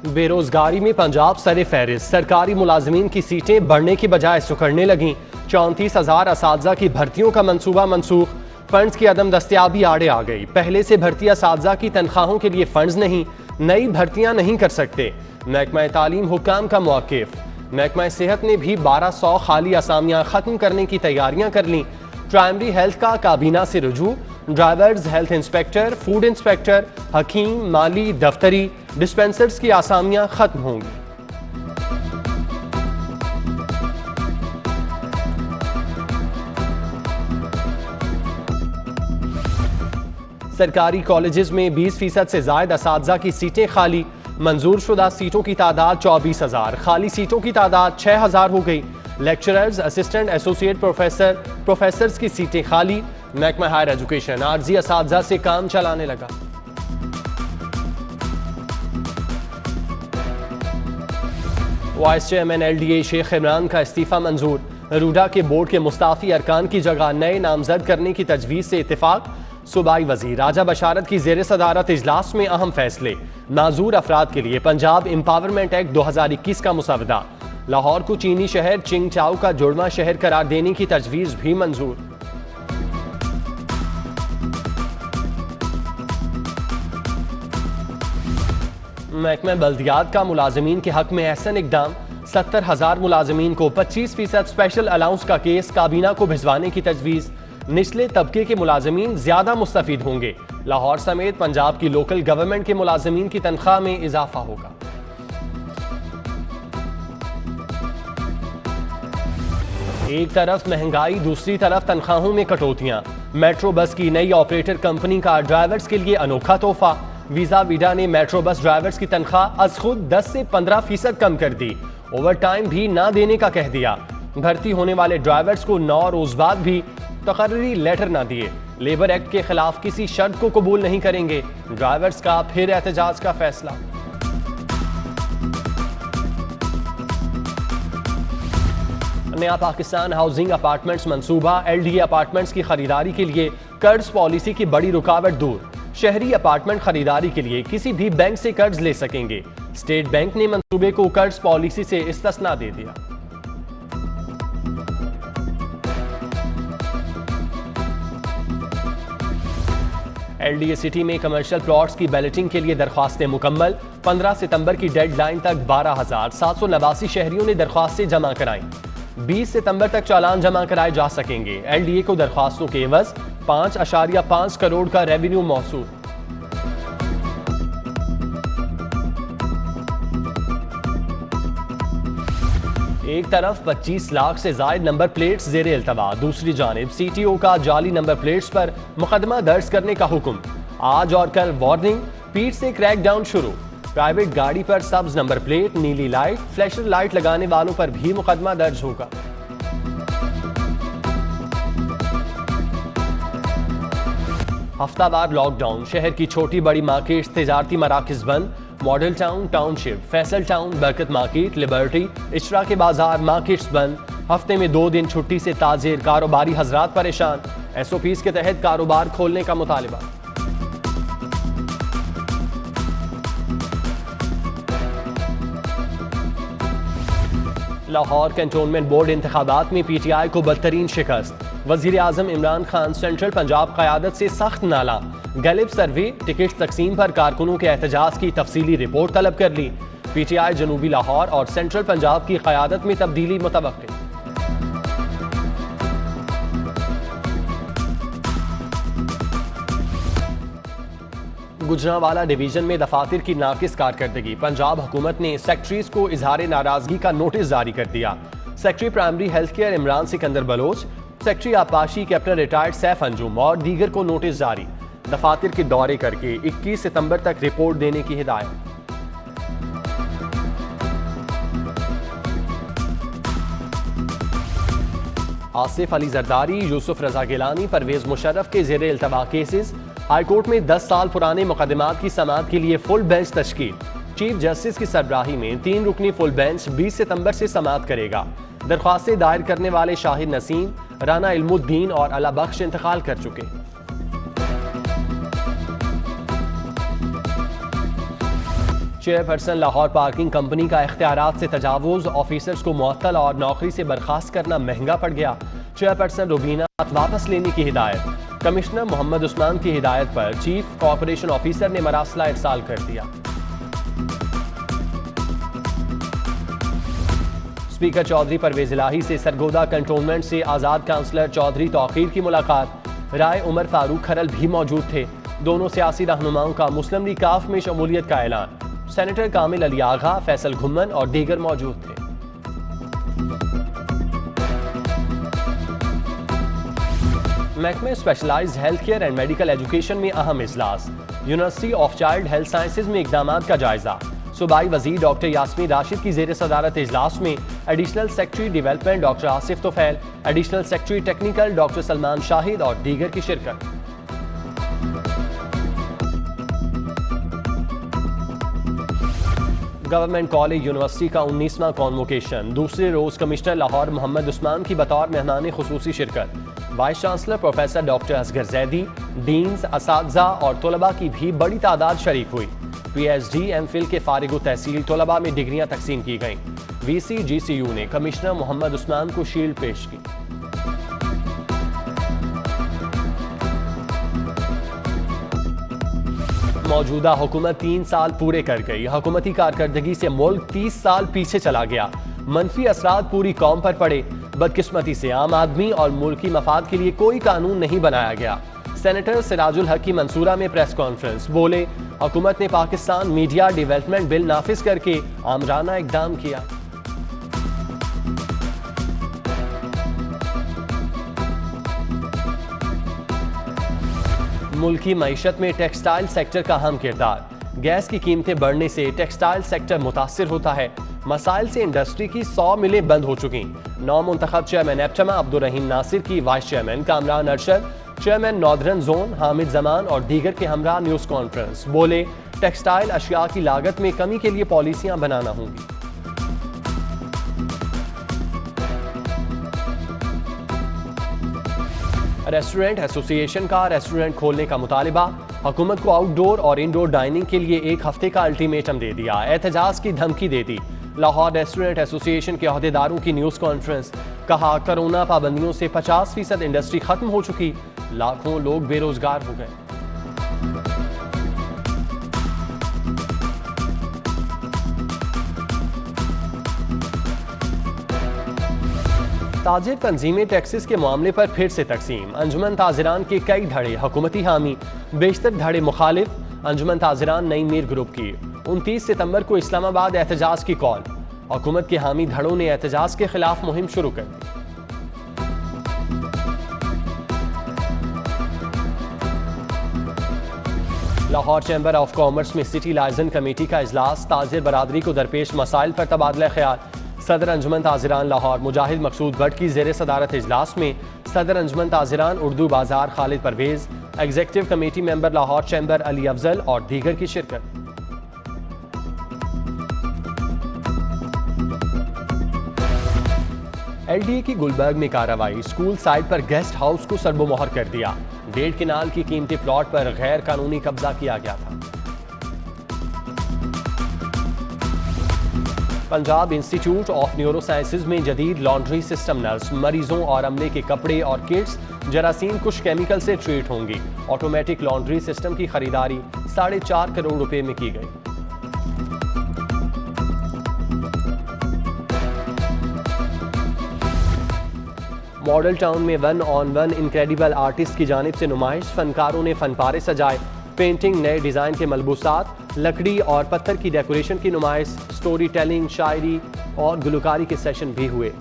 बेरोजगारी में पंजाब सरे फहरिस्त, सरकारी मुलाजमीन की सीटें बढ़ने की बजाय सुखड़ने लगीं। 34,000 असातिज़ा की भर्तियों का मंसूबा मनसूख, फंड्स की अदम दस्तियाबी आड़े आ गई। पहले से भर्ती असातिज़ा की तनख्वाहों के लिए फंड्स नहीं, नई भर्तियां नहीं कर सकते। महकमा तालीम हुक्काम का मौक़िफ़, महकमा सेहत ने भी 1200 खाली असामियां खत्म करने की तैयारियां कर लीं। प्राइमरी हेल्थ का काबीना से रुजू, drivers, health inspector, food inspector, हकीम, माली, दफ्तरी, डिस्पेंसर्स की आसामियां खत्म होंगी। सरकारी कॉलेजेस में 20% से ज्यादा असातिज़ा की सीटें खाली, मंजूर शुदा सीटों की तादाद 24,000, खाली सीटों की तादाद 6,000 हो गई। Lecturers, assistant, associate professor, professors की सीटें खाली। महकमा हायर एजुकेशन आर्जी असातिज़ा से काम चलाने लगा। Vice chairman LDA Sheikh Imran का इस्तीफा मंजूर, रूडा के बोर्ड के मुस्ताफी अरकान की जगह नए नामजद करने की तजवीज़ से इत्तेफाक। सूबाई वजीर राजा बशारत की जेर सदारत इजलास में अहम फैसले, नाजूर अफराद के लिए पंजाब एम्पावरमेंट एक्ट 2021 का मुसवदा। लाहौर को चीनी शहर चिंगचाओ का जुड़वा शहर करार देने की तजवीज़ भी मंजूर। महकमा बल्दियात का मुलाजमीन के हक में एहसन इकदाम, 70,000 मुलाजमीन को 25% स्पेशल अलाउंस का केस काबीना को भिजवाने की तजवीज़। निचले तबके के मुलाजमीन ज्यादा मुस्तफीद होंगे। लाहौर समेत पंजाब की लोकल गवर्नमेंट के मुलाजमीन की तनख्वाह में इजाफा होगा। एक तरफ महंगाई, दूसरी तरफ तनख्वाहों में कटौतियां। मेट्रो बस की नई ऑपरेटर कंपनी का ड्राइवर्स के लिए अनोखा तोहफा। वीजा वीडा ने मेट्रो बस ड्राइवर्स की तनख्वाह अज खुद 10 से 15% कम कर दी। ओवर टाइम भी ना देने का कह दिया। भर्ती होने वाले ड्राइवर्स को 9 रोज बाद भी तकर्री लेटर ना दिए। लेबर एक्ट के खिलाफ किसी शर्त को कबूल नहीं करेंगे। ड्राइवर्स का फिर एहतजाज का फैसला। नया पाकिस्तान हाउसिंग अपार्टमेंट्स मंसूबा, LDA अपार्टमेंट्स की खरीदारी के लिए कर्ज पॉलिसी की बड़ी रुकावट दूर। शहरी अपार्टमेंट खरीदारी के लिए किसी भी बैंक से कर्ज ले सकेंगे। स्टेट बैंक ने मंसूबे को कर्ज पॉलिसी से इस्तिस्ना दे दिया। LDA सिटी में कमर्शियल प्लॉट्स की बैलेटिंग के लिए दरख्वास्तें मुकम्मल। 15 सितंबर की डेडलाइन तक 12,789 शहरियों ने दरख्वास्तें जमा कराई। 20 सितंबर तक चालान जमा कराए जा सकेंगे। LDA को दरख्वास्तों के एवज 5.5 करोड़ का रेवेन्यू मौसूल। एक तरफ 25 लाख से ज्यादा नंबर प्लेट्स जेर इल्तवा, दूसरी जानिब CTO का जाली नंबर प्लेट्स पर मुकदमा दर्ज करने का हुक्म। आज और कल वार्निंग, पीठ से क्रैकडाउन शुरू। प्राइवेट गाड़ी पर सब्ज नंबर प्लेट, नीली लाइट, फ्लैशर लाइट लगाने वालों पर भी मुकदमा दर्ज होगा। हफ्तावार लॉकडाउन, शहर की छोटी बड़ी मार्केट, तिजारती मराकज बंद। Model town, township, Faisal town, बरकत मार्केट, लिबर्टी, इशरा के बाजार, मार्केट्स बंद। हफ्ते में 2 दिन छुट्टी से ताजिर, कारोबारी हजरात परेशान। SOPs के तहत कारोबार खोलने का मुतालिबा। लाहौर कैंटोनमेंट बोर्ड इंतखाबात में PTI को बदतरीन शिकस्त। वजीर आजम इमरान खान सेंट्रल पंजाब क़यादत से सख्त नाला। गैलिब सर्वे, टिकट तकसीम पर कारकुनों के एहतजाज की तफसीली रिपोर्ट तलब कर ली। PTI जनूबी लाहौर और सेंट्रल पंजाब की क़यादत में तब्दीली मुतवक्किल। गुजरांवाला डिवीजन में दफातर की नाकिस कारकर्दगी, पंजाब हुकूमत ने सेक्रेटरीज को इजहार नाराजगी का नोटिस जारी कर दिया। Secretary primary health care Imran Sikandar Baloch, secretary आपाशी कैप्टन रिटायर्ड सैफ अंजुम और दीगर को नोटिस जारी। दफातर के दौरे करके 21 सितंबर तक रिपोर्ट देने की हिदायत। आसिफ अली जरदारी, यूसुफ रजा गिलानी, परवेज मुशर्रफ के जेर इल्तवा केसेस। हाईकोर्ट में 10 साल पुराने मुकदमात की समाअत के लिए फुल बेंच तश्कील। चीफ जस्टिस की सरबराही में 3 रुकनी फुल बेंच 20 सितंबर से समाअत करेगा। दरख्वास्तें दायर करने वाले शाहिद नसीम, राना इल्मुद्दीन और अला बख्श इंतकाल कर चुके। चेयरपर्सन लाहौर पार्किंग कंपनी का इख्तियारात से तजावुज, ऑफिसर्स को मुअत्तल और नौकरी से बर्खास्त करना महंगा पड़ गया। चेयरपर्सन रुबीना वापस लेने की हिदायत। कमिश्नर मोहम्मद उस्मान की हिदायत पर चीफ कॉर्पोरेशन ऑफिसर ने मरासला इरसाल कर दिया। स्पीकर चौधरी परवेज इलाही से सरगोदा कंटोनमेंट से आजाद काउंसलर चौधरी तौकीर की मुलाकात। राय उमर फारूक खरल भी मौजूद थे। दोनों सियासी रहनुमाओं का मुस्लिम लीग काफ में शमूलियत का ऐलान। सेनेटर कामिल अली आगा, फैसल घुम्मन और दीगर मौजूद थे। महकमे specialized health care and medical education में अहम इजलास। University of child health sciences में इकदाम का जायजा। सूबाई वजीर डॉक्टर यास्मीन राशिद की जेर सदारत इजलास में additional secretary development doctor Asif Tufail, additional secretary technical doctor Salman Shahid और दीगर की शिरकत। गवर्नमेंट कॉलेज यूनिवर्सिटी का 19वां कॉन्वोकेशन। दूसरे रोज कमिश्नर लाहौर मोहम्मद उस्मान की बतौर मेहमान खुसूसी शिरकत। Vice chancellor professor doctor Asghar Zaidi, deans, असातिज़ा और तलबा की भी बड़ी तादाद शरीक हुई। PhD, MPhil के फारिग तहसील तलबा में डिग्रियां तकसीम की गईं। VC GCU ने कमिश्नर मोहम्मद उस्मान को शील्ड पेश की। मौजूदा हुकूमत 3 साल पूरे कर गई। हुकूमती कारकर्दगी से मुल्क 30 साल पीछे चला गया। मनफी असरात पूरी कौम पर पड़े। बदकिस्मती से आम आदमी और मुल्की मफाद के लिए कोई कानून नहीं बनाया गया। सेनेटर सिराजुल हक की मंसूरा में प्रेस कॉन्फ्रेंस। बोले, हुकूमत ने पाकिस्तान मीडिया डेवलपमेंट बिल नाफिज करके आमराना इकदाम किया। मुल्की मईशत में टेक्सटाइल सेक्टर का अहम किरदार। गैस की कीमतें बढ़ने से टेक्सटाइल सेक्टर मुतासिर होता है। मसाइल से इंडस्ट्री की 100 मिलें बंद हो चुकी। नौ मुंतखब चेयरमैन एप्टमा अब्दुल रहीम नासिर की vice chairman Kamran Arshad, chairman northern zone Hamid Zaman और दीगर के हमरा न्यूज कॉन्फ्रेंस। बोले, टेक्सटाइल अशिया की लागत में कमी के लिए पॉलिसियां बनाना होंगी। रेस्टोरेंट एसोसिएशन का रेस्टोरेंट खोलने का मुतालिबा। हुकूमत को आउटडोर और इनडोर डाइनिंग के लिए 1 हफ्ते का अल्टीमेटम दे दिया। एहतजाज की धमकी दे दी। लाहौर रेस्टोरेंट एसोसिएशन के अहदेदारों की न्यूज कॉन्फ्रेंस। कहा, कोरोना पाबंदियों से 50% इंडस्ट्री खत्म हो चुकी, लाखों लोग बेरोजगार हो गए। ताजिर तंजीमें टैक्सेस के मामले पर फिर से तकसीम। अंजुमन ताजिरान के कई धड़े हुकूमती हामी, बेशतर धड़े मुखालिफ। अंजुमन ताजिरान नई मीर ग्रुप की 29 सितंबर को इस्लामाबाद एहतजाज की कॉल। हुकूमत के हामी धड़ों ने एहतजाज के खिलाफ मुहिम शुरू कर दी। लाहौर चैम्बर ऑफ कॉमर्स में सिटी लाइजन कमेटी का इजलास। ताजिर बरादरी को दरपेश मसाइल पर तबादला ख्याल। सदर अंजुमन ताजिरान लाहौर मुजाहिद मकसूद भट्ट की जेर सदारत इजलास में सदर अंजुमन Tajiran Urdu Bazaar Khalid Pervez, executive committee member Lahore chamber Ali Afzal और दीगर की शिरकत। LDA की गुलबर्ग में कार्रवाई। स्कूल साइट पर गेस्ट हाउस को सरबोमोहर कर दिया। 1.5 किनाल की कीमती प्लॉट पर गैर कानूनी कब्जा किया गया था। Punjab institute of neuro sciences में जदीद लॉन्ड्री सिस्टम। नर्स, मरीजों और अमले के कपड़े और किट्स जरासीम कुछ केमिकल से ट्रीट होंगी। ऑटोमेटिक लॉन्ड्री सिस्टम की खरीदारी 4.5 करोड़ रुपए में की गई। मॉडल टाउन में 1-on-1 इनक्रेडिबल आर्टिस्ट की जानिब से नुमाइश। फनकारों ने फनपारे सजाए। पेंटिंग, नए डिजाइन के मलबूसात, लकड़ी और पत्थर की डेकोरेशन की नुमाइश। स्टोरी टेलिंग, शायरी और गुलकारी के सेशन भी हुए।